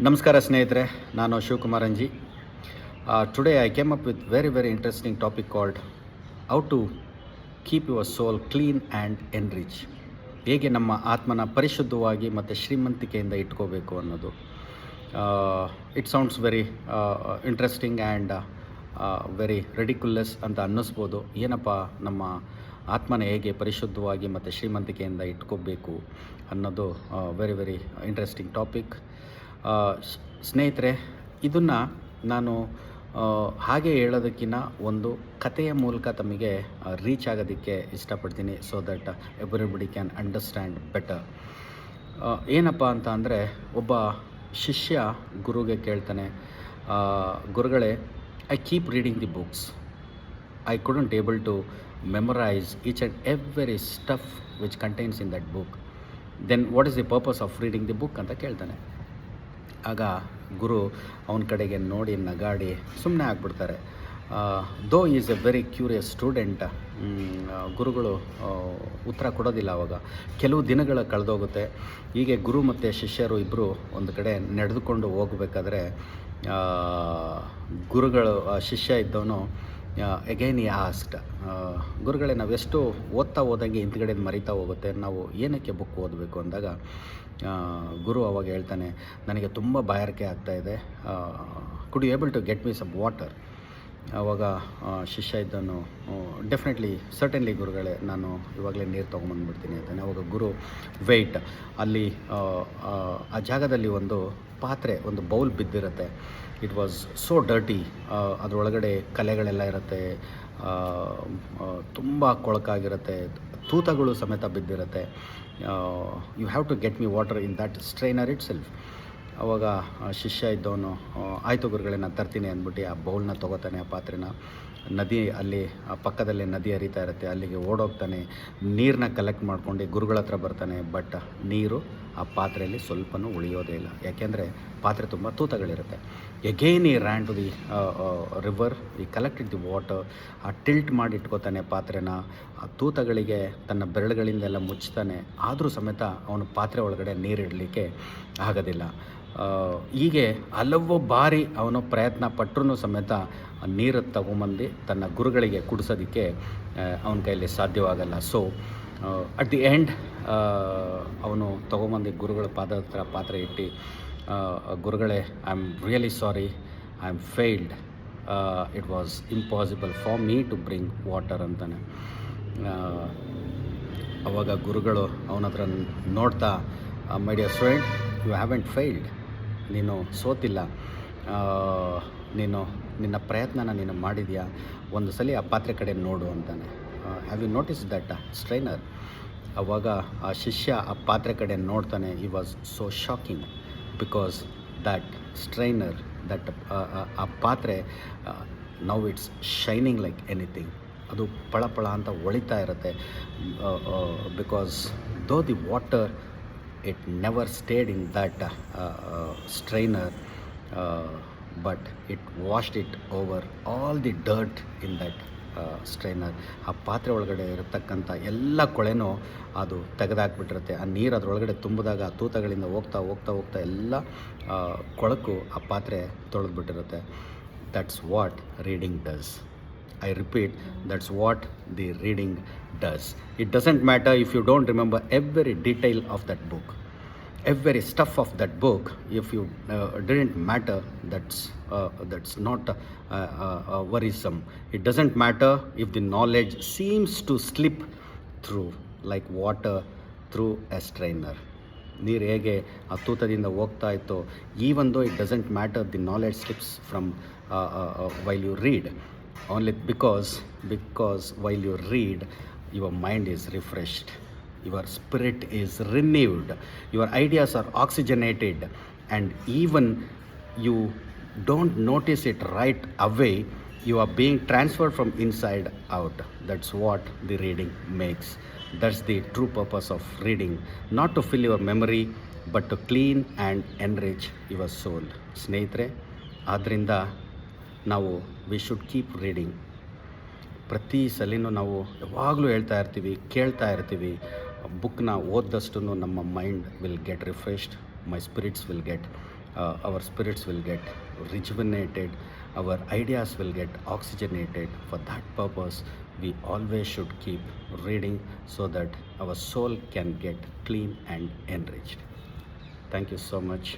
ನಮಸ್ಕಾರ ಸ್ನೇಹಿತರೆ, ನಾನು Shivakumar Anji. Today I came up with very interesting topic called how to keep your soul clean and enrich. ಹೇಗೆ ನಮ್ಮ ಆತ್ಮನ ಪರಿಶುದ್ಧವಾಗಿ ಮತ್ತು ಶ್ರೀಮಂತಿಕೆಯಿಂದ ಇಟ್ಕೋಬೇಕು ಅನ್ನೋದು. It sounds very interesting and very ridiculous ಅಂತ ಅನ್ನಿಸ್ಬೋದು. ಏನಪ್ಪ ನಮ್ಮ ಆತ್ಮನ ಹೇಗೆ ಪರಿಶುದ್ಧವಾಗಿ ಮತ್ತು ಶ್ರೀಮಂತಿಕೆಯಿಂದ ಇಟ್ಕೋಬೇಕು ಅನ್ನೋದು ವೆರಿ ಇಂಟ್ರೆಸ್ಟಿಂಗ್ ಟಾಪಿಕ್. ಸ್ನೇಹಿತರೆ, ಇದನ್ನು ನಾನು ಹಾಗೆ ಹೇಳೋದಕ್ಕಿಂತ ಒಂದು ಕಥೆಯ ಮೂಲಕ ತಮಗೆ ರೀಚ್ ಆಗೋದಕ್ಕೆ ಇಷ್ಟಪಡ್ತೀನಿ, so that everybody can understand better. ಏನಪ್ಪ ಅಂತ ಅಂದರೆ, ಒಬ್ಬ ಶಿಷ್ಯ ಗುರುಗೆ ಕೇಳ್ತಾನೆ, ಗುರುಗಳೇ, I keep reading the books, I couldn't able to memorize each and every stuff which contains in that book, then what is the purpose of reading the book ಅಂತ ಕೇಳ್ತಾನೆ. ಆಗ ಗುರು ಅವನ ಕಡೆಗೆ ನೋಡಿ ನಗಾಡಿ ಸುಮ್ಮನೆ ಆಗಿಬಿಡ್ತಾರೆ. ದೋ is A very curious student. ಗುರುಗಳು ಉತ್ತರ ಕೊಡೋದಿಲ್ಲ. ಆವಾಗ ಕೆಲವು ದಿನಗಳ ಕಳೆದೋಗುತ್ತೆ. ಹೀಗೆ ಗುರು ಮತ್ತು ಶಿಷ್ಯರು ಇಬ್ಬರು ಒಂದು ಕಡೆ ನಡೆದುಕೊಂಡು ಹೋಗಬೇಕಾದ್ರೆ ಗುರುಗಳು ಶಿಷ್ಯ ಇದ್ದವನು ಅಗೈನ್ ಈ ಆಸ್ಕ್ಡ್, ಗುರುಗಳೇ, ನಾವೆಷ್ಟು ಓದ್ತಾ ಹೋದಂಗೆ ಹಿಂದ್ಗಡೆದು ಮರಿತಾ ಹೋಗುತ್ತೆ, ನಾವು ಏನಕ್ಕೆ ಬುಕ್ ಓದಬೇಕು ಅಂದಾಗ ಗುರು ಅವಾಗ ಹೇಳ್ತಾನೆ, ನನಗೆ ತುಂಬ ಬಾಯಾರಿಕೆ ಆಗ್ತಾಯಿದೆ, could you able to get me some water. ಆವಾಗ ಶಿಷ್ಯ ಇದ್ದನು, ಡೆಫಿನೆಟ್ಲಿ ಸರ್ಟನ್ಲಿ ಗುರುಗಳೇ, ನಾನು ಇವಾಗಲೇ ನೀರು ತೊಗೊಂಬಂದ್ಬಿಡ್ತೀನಿ ಅಂತಾನೆ. ಅವಾಗ ಗುರು ವೆಯ್ಟ್, ಅಲ್ಲಿ ಆ ಜಾಗದಲ್ಲಿ ಒಂದು ಪಾತ್ರೆ, ಒಂದು ಬೌಲ್ ಬಿದ್ದಿರುತ್ತೆ. It was so dirty. ಅದರೊಳಗಡೆ ಕಲೆಗಳೆಲ್ಲ ಇರುತ್ತೆ, ತುಂಬ ಕೊಳಕಾಗಿರುತ್ತೆ, ತೂತಗಳು ಸಮೇತ ಬಿದ್ದಿರುತ್ತೆ. You have to get me water in that strainer itself. ಆವಾಗ ಶಿಷ್ಯ ಇದ್ದವನು, ಆಯಿತು ಗುರುಗಳೇ, ನಾನು ತರ್ತೀನಿ ಅಂದ್ಬಿಟ್ಟು ಆ ಬೌಲ್ನ ತೊಗೋತಾನೆ, ಆ ಪಾತ್ರೆನ. ನದಿ, ಅಲ್ಲಿ ಆ ಪಕ್ಕದಲ್ಲೇ ನದಿ ಹರಿತಾ ಇರುತ್ತೆ, ಅಲ್ಲಿಗೆ ಓಡೋಗ್ತಾನೆ, ನೀರನ್ನ ಕಲೆಕ್ಟ್ ಮಾಡ್ಕೊಂಡು ಗುರುಗಳ ಹತ್ರ ಬರ್ತಾನೆ. ಬಟ್ ನೀರು ಆ ಪಾತ್ರೆಯಲ್ಲಿ ಸ್ವಲ್ಪನೂ ಉಳಿಯೋದೇ ಇಲ್ಲ, ಯಾಕೆಂದರೆ ಪಾತ್ರೆ ತುಂಬ ತೂತಗಳಿರುತ್ತೆ. ಎಗೇನ್ ಈ ರ್ಯಾನ್ ಟು ದಿ ರಿವರ್, ಈ ಕಲೆಕ್ಟೆಡ್ ದಿ ವಾಟರ್. ಆ ಟಿಲ್ಟ್ ಮಾಡಿ ಇಟ್ಕೋತಾನೆ ಪಾತ್ರೆನ, ಆ ತೂತಗಳಿಗೆ ತನ್ನ ಬೆರಳುಗಳಿಂದೆಲ್ಲ ಮುಚ್ತಾನೆ. ಆದರೂ ಸಮೇತ ಅವನು ಪಾತ್ರೆ ಒಳಗಡೆ ನೀರಿಡಲಿಕ್ಕೆ ಆಗೋದಿಲ್ಲ. ಹೀಗೆ ಹಲವು ಬಾರಿ ಅವನು ಪ್ರಯತ್ನ ಪಟ್ಟರೂ ಸಮೇತ ನೀರು ತಗೊಂಬಂದು ತನ್ನ ಗುರುಗಳಿಗೆ ಕುಡಿಸೋದಕ್ಕೆ ಅವನ ಕೈಯಲ್ಲಿ ಸಾಧ್ಯವಾಗಲ್ಲ. ಸೊ ಅಟ್ ದಿ ಎಂಡ್ ಅವನು ತೊಗೊಂಬಂದು ಗುರುಗಳ ಪಾದ ಹತ್ರ ಪಾತ್ರೆ ಇಟ್ಟು, ಗುರುಗಳೇ, I am really sorry, I am failed, it was impossible for me to bring water ಅಂತಾನೆ. ಅವಾಗ ಗುರುಗಳು ಅವನ ಹತ್ರ ನೋಡ್ತಾ, my dear student, you haven't failed, ನೀನು ಸೋತಿಲ್ಲ, ನಿನ್ನ ಪ್ರಯತ್ನನ ನೀನು ಮಾಡಿದ್ಯಾ, ಒಂದು ಸಲ ಆ ಪಾತ್ರೆ ಕಡೆ ನೋಡು ಅಂತಾನೆ. Have you notice that strainer? ಅವಾಗ ಆ ಶಿಷ್ಯ ಆ ಪಾತ್ರೆ ಕಡೆ ನೋಡ್ತಾನೆ. He was so shocking because that strainer, that ಆ ಪಾತ್ರೆ, now it's shining like anything. ಅದು ಪಳ ಅಂತ ಹೊಳಿತಾ ಇರುತ್ತೆ. Because though the water, it never stayed in that strainer, but it washed it over all the dirt in that strainer. ಆ ಪಾತ್ರೆ ಒಳಗಡೆ ಇರತಕ್ಕಂಥ ಎಲ್ಲ ಕೊಳೆನೂ ಅದು ತೆಗೆದಾಕ್ಬಿಟ್ಟಿರುತ್ತೆ. ಆ ನೀರು ಅದರೊಳಗಡೆ ತುಂಬಿದಾಗ ಆ ತೂತಗಳಿಂದ ಹೋಗ್ತಾ ಎಲ್ಲ ಕೊಳಕು ಆ ಪಾತ್ರೆ ತೊಳೆದ್ಬಿಟ್ಟಿರುತ್ತೆ. That's what reading does. I repeat, that's what the reading does. It doesn't matter if you don't remember every detail of that book, every stuff of that book. If you didn't matter, that's not worrisome. It doesn't matter if the knowledge seems to slip through like water through a strainer. ನೀರು ಹೇಗೆ ಆ ತೂತದಿಂದ ಹೋಗ್ತಾ ಇತ್ತು, even though it doesn't matter, the knowledge slips from while you read. Only because while you read, your mind is refreshed, your spirit is renewed, your ideas are oxygenated, and even you don't notice it right away, you are being transferred from inside out. That's what the reading makes. That's the true purpose of reading, not to fill your memory, but to clean and enrich your soul. ಸ್ನೇಹಿತರೆ, ಆದ್ದರಿಂದ ನಾವು we should keep reading. ಪ್ರತಿ ಸಲಿನೂ ನಾವು ಯಾವಾಗಲೂ ಹೇಳ್ತಾ ಇರ್ತೀವಿ, ಕೇಳ್ತಾ ಇರ್ತೀವಿ, ಬುಕ್ನ ಓದ್ದಷ್ಟು ನಮ್ಮ mind will get refreshed, my spirits will get our spirits will get rejuvenated, our ideas will get oxygenated. For that purpose, we always should keep reading so that our soul can get clean and enriched. Thank you so much.